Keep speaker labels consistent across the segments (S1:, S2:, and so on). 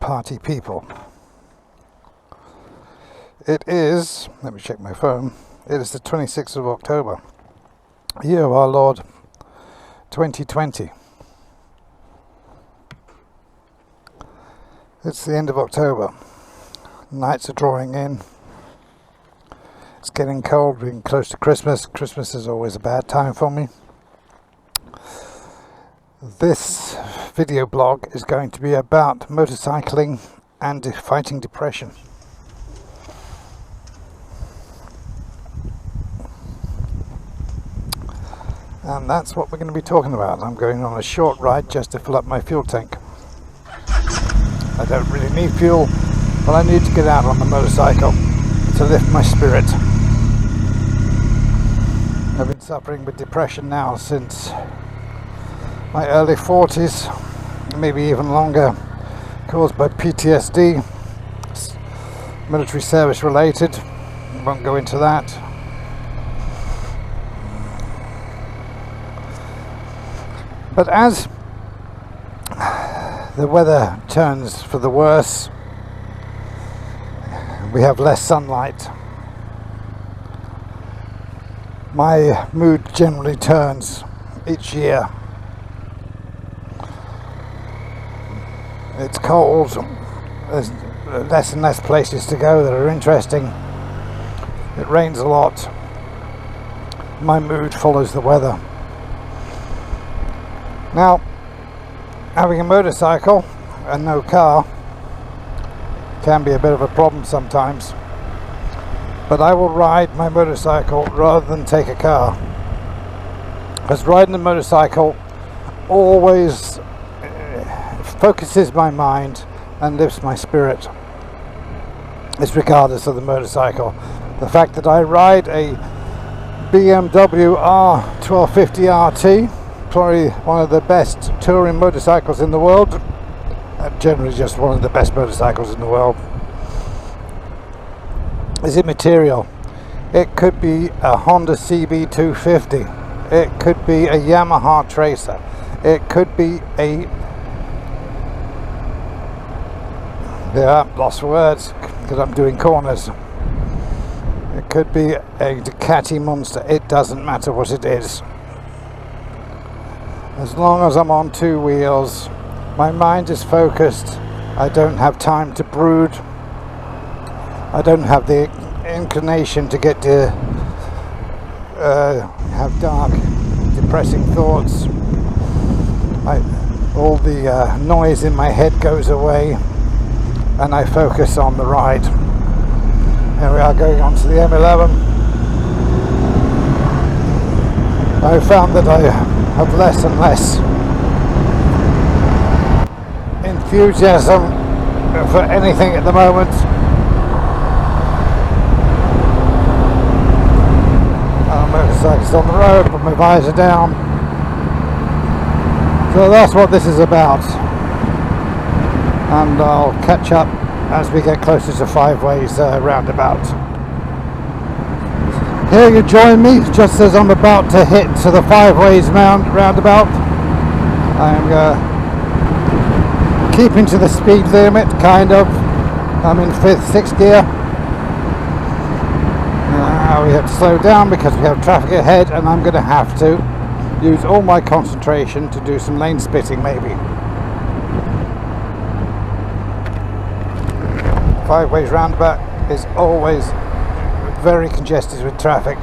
S1: party people. It is, let me check my phone, it is the 26th of October, year of our Lord 2020. It's the end of October. Nights are drawing in. It's getting cold, we're getting close to Christmas. Christmas is always a bad time for me. This video blog is going to be about motorcycling and fighting depression. And that's what we're going to be talking about. I'm going on a short ride just to fill up my fuel tank. I don't really need fuel, but I need to get out on the motorcycle to lift my spirit. I've been suffering with depression now since my early 40s, maybe even longer, caused by PTSD, military service related. Won't go into that. But as the weather turns for the worse, we have less sunlight, my mood generally turns each year. It's cold, there's less and less places to go that are interesting, it rains a lot, my mood follows the weather. Now, having a motorcycle and no car can be a bit of a problem sometimes, but I will ride my motorcycle rather than take a car, because riding a motorcycle always focuses my mind and lifts my spirit. It's regardless of the motorcycle. The fact that I ride a BMW R1250 RT, probably one of the best touring motorcycles in the world, generally just one of the best motorcycles in the world, is immaterial. It could be a Honda CB250, it could be a Yamaha Tracer, it could be a lost for words because I'm doing corners. It could be a Ducati Monster. It doesn't matter what it is. As long as I'm on two wheels, my mind is focused. I don't have time to brood. I don't have the inclination to get to have dark, depressing thoughts. All the noise in my head goes away, and I focus on the ride. Here we are going on to the M11. I found that I have less and less enthusiasm for anything at the moment. Motorcycles on the road, put my visor down. So that's what this is about. And I'll catch up as we get closer to Five Ways roundabout. Here you join me just as I'm about to hit to the Five Ways roundabout. I'm keeping to the speed limit, kind of. I'm in 5th, 6th gear. Now we have to slow down because we have traffic ahead, and I'm going to have to use all my concentration to do some lane splitting maybe. Five Ways roundabout is always very congested with traffic.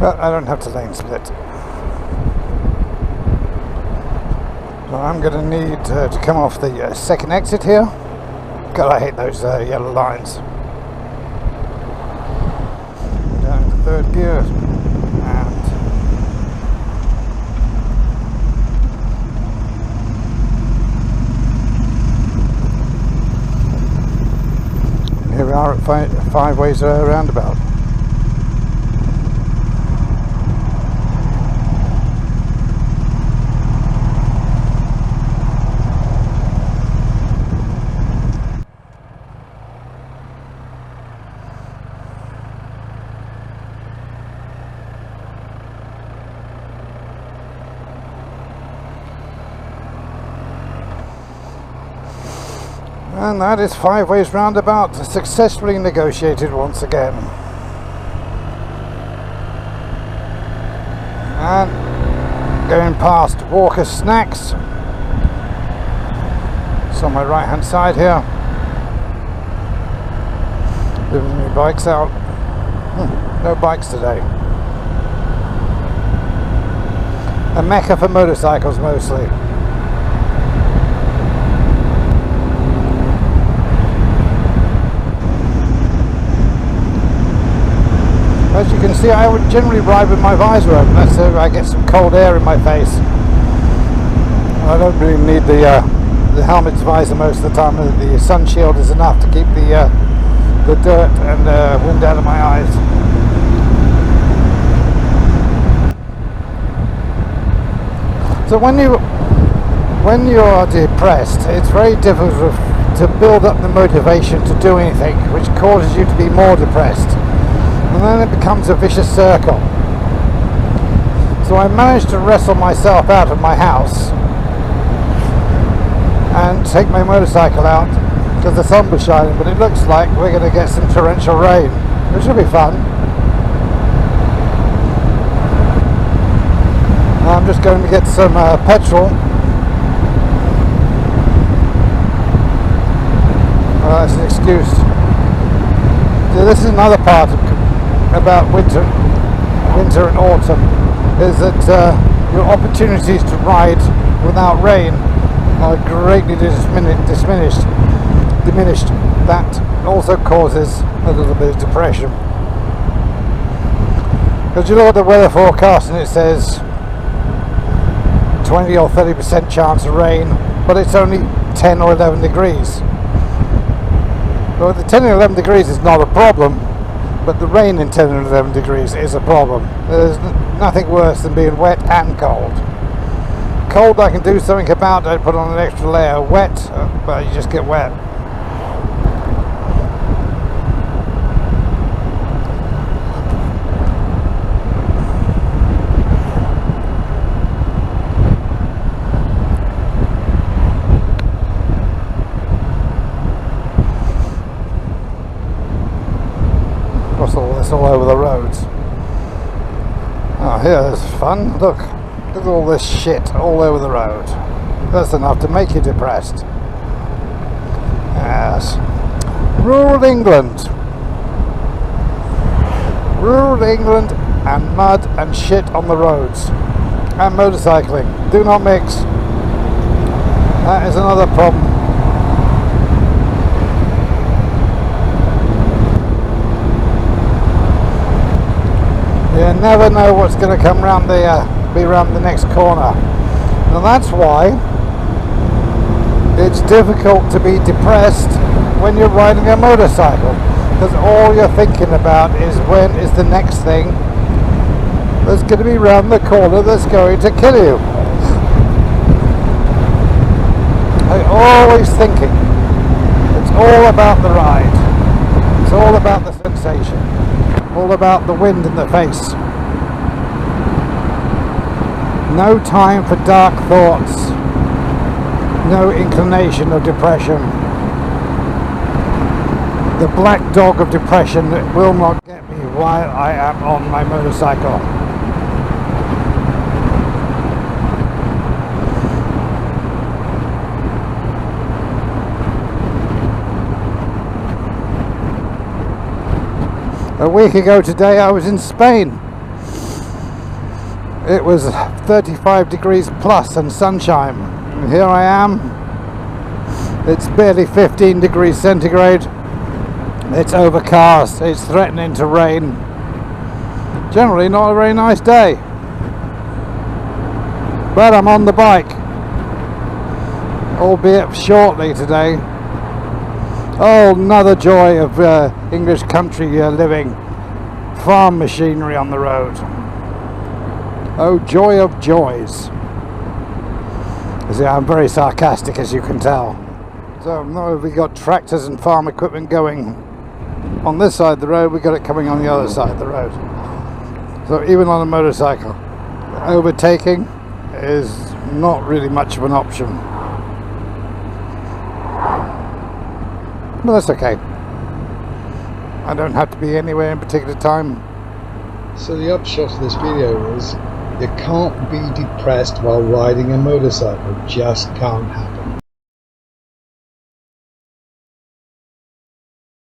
S1: Well, I don't have to lane split. So I'm going to need to come off the second exit here. God, I hate those yellow lines. Down to 3rd gear. And here we are at Five Ways roundabout. And that is 5 ways roundabout, successfully negotiated once again. And going past Walker's Snacks. It's on my right hand side here. Moving my bikes out. No bikes today. A mecca for motorcycles mostly. As you can see, I would generally ride with my visor open, that's so I get some cold air in my face. I don't really need the helmet's visor most of the time. The sun shield is enough to keep the dirt and wind out of my eyes. So when you're depressed, it's very difficult to build up the motivation to do anything, which causes you to be more depressed. And then it becomes a vicious circle. So I managed to wrestle myself out of my house and take my motorcycle out because the sun was shining, but it looks like we're going to get some torrential rain, which will be fun. I'm just going to get some petrol. That's an excuse. So this is another part about winter and autumn, is that your opportunities to ride without rain are greatly diminished. That also causes a little bit of depression, because you look at the weather forecast and it says 20 or 30% chance of rain, but it's only 10 or 11 degrees. Well, the 10 or 11 degrees is not a problem, but the rain in 10 or 11 degrees is a problem. There's nothing worse than being wet and cold. Cold I can do something about, I put on an extra layer. Wet, well, you just get wet. What's all this all over the roads? Oh, here's fun. Look at all this shit all over the road. That's enough to make you depressed. Yes. Rural England. Rural England and mud and shit on the roads. And motorcycling. Do not mix. That is another problem. You never know what's going to come round be around the next corner. And that's why it's difficult to be depressed when you're riding a motorcycle, because all you're thinking about is when is the next thing that's going to be round the corner that's going to kill you. I'm always thinking it's all about the ride, it's all about the sensation, all about the wind in the face. No time for dark thoughts, no inclination of depression. The black dog of depression will not get me while I am on my motorcycle. A week ago today I was in Spain. It was 35 degrees plus and sunshine. And here I am. It's barely 15 degrees centigrade. It's overcast. It's threatening to rain. Generally not a very nice day. But I'm on the bike. Albeit shortly today. Oh, another joy of English country living. Farm machinery on the road. Oh, joy of joys. See, I'm very sarcastic, as you can tell. So now we've got tractors and farm equipment going on this side of the road, we've got it coming on the other side of the road. So even on a motorcycle, overtaking is not really much of an option. But that's okay. I don't have to be anywhere in particular time.
S2: So the upshot of this video is, you can't be depressed while riding a motorcycle. Just can't happen.